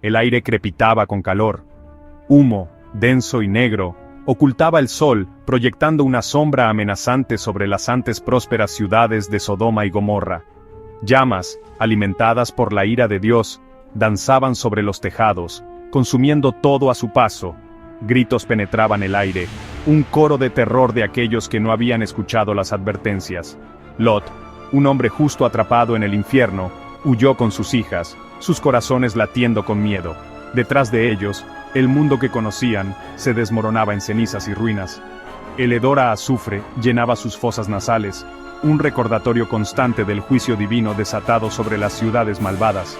El aire crepitaba con calor. Humo, denso y negro, ocultaba el sol, proyectando una sombra amenazante sobre las antes prósperas ciudades de Sodoma y Gomorra. Llamas, alimentadas por la ira de Dios, danzaban sobre los tejados, consumiendo todo a su paso. Gritos penetraban el aire, un coro de terror de aquellos que no habían escuchado las advertencias. Lot, un hombre justo atrapado en el infierno, huyó con sus hijas, sus corazones latiendo con miedo. Detrás de ellos, el mundo que conocían se desmoronaba en cenizas y ruinas. El hedor a azufre llenaba sus fosas nasales, un recordatorio constante del juicio divino desatado sobre las ciudades malvadas.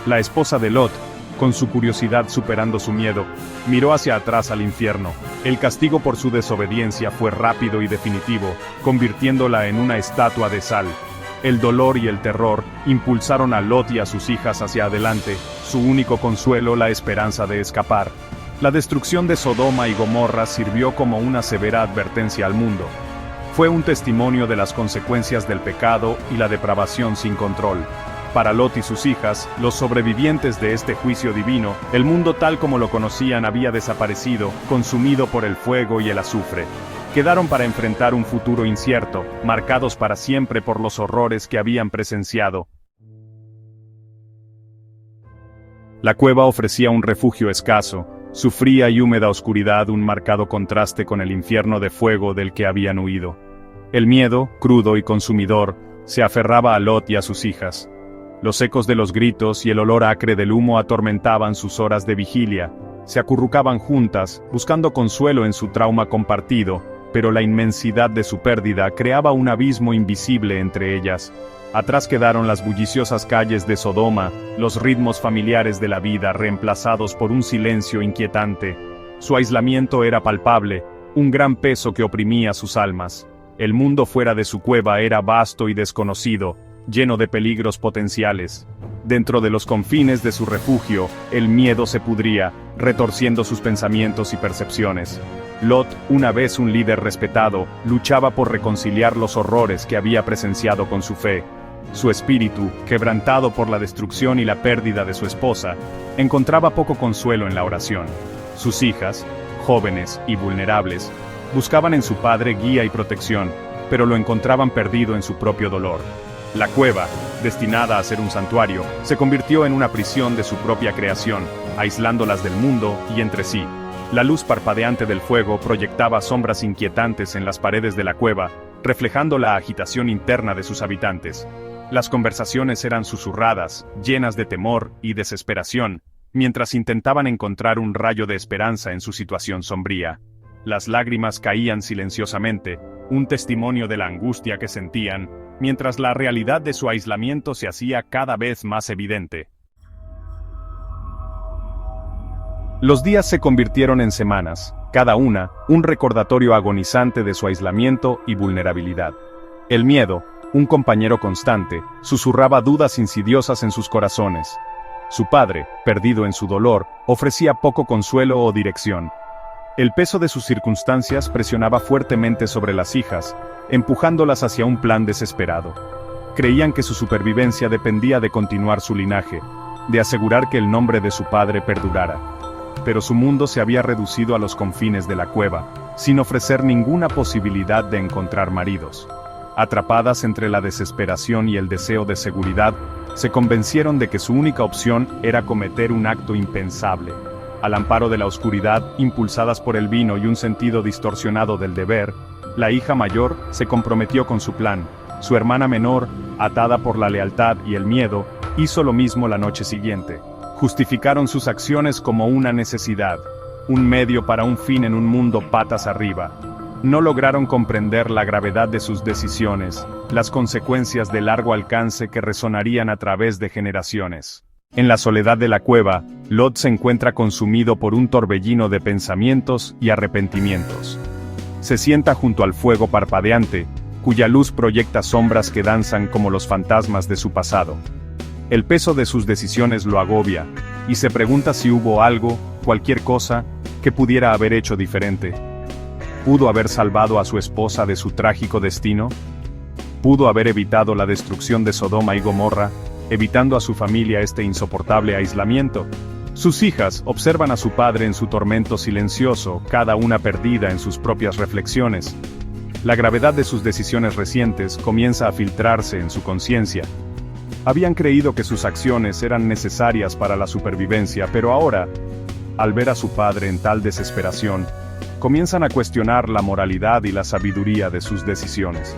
La esposa de Lot, con su curiosidad superando su miedo, miró hacia atrás al infierno. El castigo por su desobediencia fue rápido y definitivo, convirtiéndola en una estatua de sal. El dolor y el terror impulsaron a Lot y a sus hijas hacia adelante, su único consuelo la esperanza de escapar. La destrucción de Sodoma y Gomorra sirvió como una severa advertencia al mundo. Fue un testimonio de las consecuencias del pecado y la depravación sin control. Para Lot y sus hijas, los sobrevivientes de este juicio divino, el mundo tal como lo conocían había desaparecido, consumido por el fuego y el azufre. Quedaron para enfrentar un futuro incierto, marcados para siempre por los horrores que habían presenciado. La cueva ofrecía un refugio escaso, su fría y húmeda oscuridad un marcado contraste con el infierno de fuego del que habían huido. El miedo, crudo y consumidor, se aferraba a Lot y a sus hijas. Los ecos de los gritos y el olor acre del humo atormentaban sus horas de vigilia. Se acurrucaban juntas, buscando consuelo en su trauma compartido, pero la inmensidad de su pérdida creaba un abismo invisible entre ellas. Atrás quedaron las bulliciosas calles de Sodoma, los ritmos familiares de la vida reemplazados por un silencio inquietante. Su aislamiento era palpable, un gran peso que oprimía sus almas. El mundo fuera de su cueva era vasto y desconocido, lleno de peligros potenciales. Dentro de los confines de su refugio, el miedo se pudría, retorciendo sus pensamientos y percepciones. Lot, una vez un líder respetado, luchaba por reconciliar los horrores que había presenciado con su fe. Su espíritu, quebrantado por la destrucción y la pérdida de su esposa, encontraba poco consuelo en la oración. Sus hijas, jóvenes y vulnerables, buscaban en su padre guía y protección, pero lo encontraban perdido en su propio dolor. La cueva, destinada a ser un santuario, se convirtió en una prisión de su propia creación, aislándolas del mundo y entre sí. La luz parpadeante del fuego proyectaba sombras inquietantes en las paredes de la cueva, reflejando la agitación interna de sus habitantes. Las conversaciones eran susurradas, llenas de temor y desesperación, mientras intentaban encontrar un rayo de esperanza en su situación sombría. Las lágrimas caían silenciosamente, un testimonio de la angustia que sentían, mientras la realidad de su aislamiento se hacía cada vez más evidente. Los días se convirtieron en semanas, cada una, un recordatorio agonizante de su aislamiento y vulnerabilidad. El miedo, un compañero constante, susurraba dudas insidiosas en sus corazones. Su padre, perdido en su dolor, ofrecía poco consuelo o dirección. El peso de sus circunstancias presionaba fuertemente sobre las hijas, empujándolas hacia un plan desesperado. Creían que su supervivencia dependía de continuar su linaje, de asegurar que el nombre de su padre perdurara. Pero su mundo se había reducido a los confines de la cueva, sin ofrecer ninguna posibilidad de encontrar maridos. Atrapadas entre la desesperación y el deseo de seguridad, se convencieron de que su única opción era cometer un acto impensable. Al amparo de la oscuridad, impulsadas por el vino y un sentido distorsionado del deber, la hija mayor se comprometió con su plan. Su hermana menor, atada por la lealtad y el miedo, hizo lo mismo la noche siguiente. Justificaron sus acciones como una necesidad, un medio para un fin en un mundo patas arriba. No lograron comprender la gravedad de sus decisiones, las consecuencias de largo alcance que resonarían a través de generaciones. En la soledad de la cueva, Lot se encuentra consumido por un torbellino de pensamientos y arrepentimientos. Se sienta junto al fuego parpadeante, cuya luz proyecta sombras que danzan como los fantasmas de su pasado. El peso de sus decisiones lo agobia, y se pregunta si hubo algo, cualquier cosa, que pudiera haber hecho diferente. ¿Pudo haber salvado a su esposa de su trágico destino? ¿Pudo haber evitado la destrucción de Sodoma y Gomorra, evitando a su familia este insoportable aislamiento? Sus hijas observan a su padre en su tormento silencioso, cada una perdida en sus propias reflexiones. La gravedad de sus decisiones recientes comienza a filtrarse en su conciencia. Habían creído que sus acciones eran necesarias para la supervivencia, pero ahora, al ver a su padre en tal desesperación, comienzan a cuestionar la moralidad y la sabiduría de sus decisiones.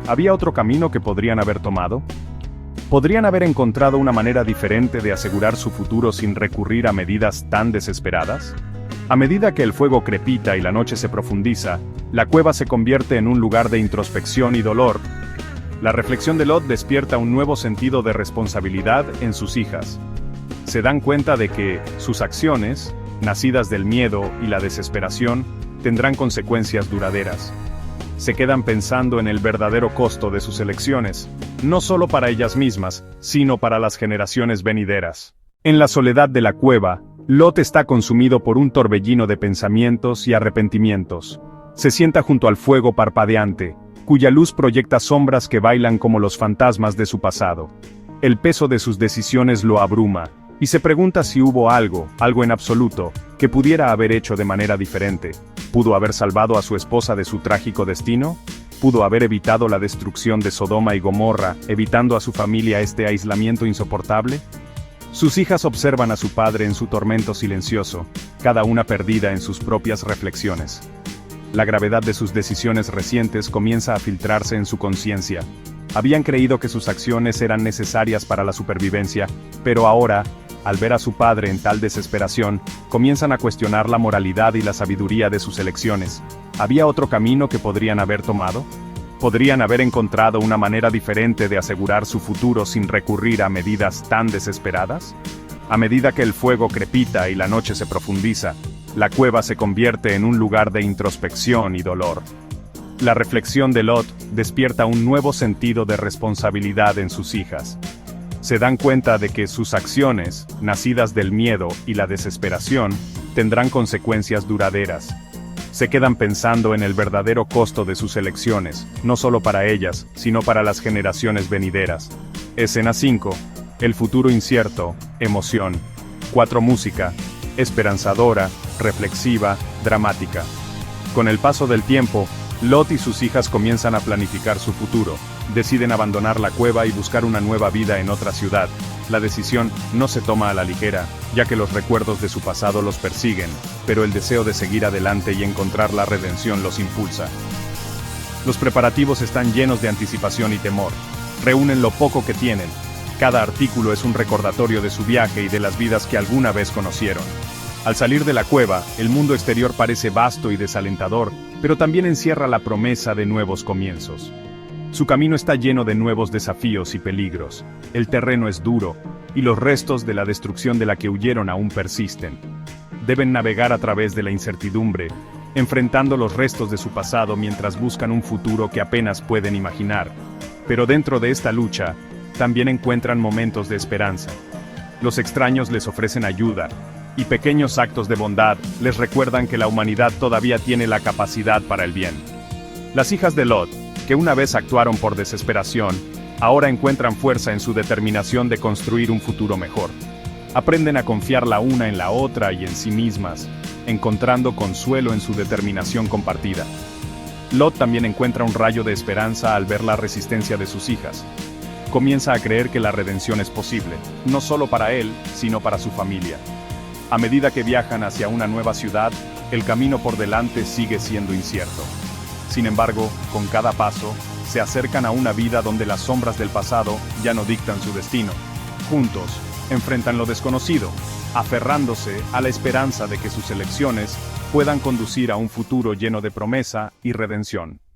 ¿Había otro camino que podrían haber tomado? ¿Podrían haber encontrado una manera diferente de asegurar su futuro sin recurrir a medidas tan desesperadas? A medida que el fuego crepita y la noche se profundiza, la cueva se convierte en un lugar de introspección y dolor. La reflexión de Lot despierta un nuevo sentido de responsabilidad en sus hijas. Se dan cuenta de que sus acciones, nacidas del miedo y la desesperación, tendrán consecuencias duraderas. Se quedan pensando en el verdadero costo de sus elecciones, no solo para ellas mismas, sino para las generaciones venideras. En la soledad de la cueva, Lot está consumido por un torbellino de pensamientos y arrepentimientos. Se sienta junto al fuego parpadeante, cuya luz proyecta sombras que bailan como los fantasmas de su pasado. El peso de sus decisiones lo abruma, y se pregunta si hubo algo en absoluto, que pudiera haber hecho de manera diferente. ¿Pudo haber salvado a su esposa de su trágico destino? ¿Pudo haber evitado la destrucción de Sodoma y Gomorra, evitando a su familia este aislamiento insoportable? Sus hijas observan a su padre en su tormento silencioso, cada una perdida en sus propias reflexiones. La gravedad de sus decisiones recientes comienza a filtrarse en su conciencia. Habían creído que sus acciones eran necesarias para la supervivencia, pero ahora, al ver a su padre en tal desesperación, comienzan a cuestionar la moralidad y la sabiduría de sus elecciones. ¿Había otro camino que podrían haber tomado? ¿Podrían haber encontrado una manera diferente de asegurar su futuro sin recurrir a medidas tan desesperadas? A medida que el fuego crepita y la noche se profundiza, la cueva se convierte en un lugar de introspección y dolor. La reflexión de Lot despierta un nuevo sentido de responsabilidad en sus hijas. Se dan cuenta de que sus acciones, nacidas del miedo y la desesperación, tendrán consecuencias duraderas. Se quedan pensando en el verdadero costo de sus elecciones, no solo para ellas, sino para las generaciones venideras. Escena 5. El futuro incierto, emoción. 4. Música. Esperanzadora, reflexiva, dramática. Con el paso del tiempo, Lot y sus hijas comienzan a planificar su futuro. Deciden abandonar la cueva y buscar una nueva vida en otra ciudad. La decisión no se toma a la ligera, ya que los recuerdos de su pasado los persiguen, pero el deseo de seguir adelante y encontrar la redención los impulsa. Los preparativos están llenos de anticipación y temor. Reúnen lo poco que tienen. Cada artículo es un recordatorio de su viaje y de las vidas que alguna vez conocieron. Al salir de la cueva, el mundo exterior parece vasto y desalentador, pero también encierra la promesa de nuevos comienzos. Su camino está lleno de nuevos desafíos y peligros. El terreno es duro, y los restos de la destrucción de la que huyeron aún persisten. Deben navegar a través de la incertidumbre, enfrentando los restos de su pasado mientras buscan un futuro que apenas pueden imaginar. Pero dentro de esta lucha, también encuentran momentos de esperanza. Los extraños les ofrecen ayuda, y pequeños actos de bondad les recuerdan que la humanidad todavía tiene la capacidad para el bien. Las hijas de Lot, que una vez actuaron por desesperación, ahora encuentran fuerza en su determinación de construir un futuro mejor. Aprenden a confiar la una en la otra y en sí mismas, encontrando consuelo en su determinación compartida. Lot también encuentra un rayo de esperanza al ver la resistencia de sus hijas. Comienza a creer que la redención es posible, no solo para él, sino para su familia. A medida que viajan hacia una nueva ciudad, el camino por delante sigue siendo incierto. Sin embargo, con cada paso, se acercan a una vida donde las sombras del pasado ya no dictan su destino. Juntos, enfrentan lo desconocido, aferrándose a la esperanza de que sus elecciones puedan conducir a un futuro lleno de promesa y redención.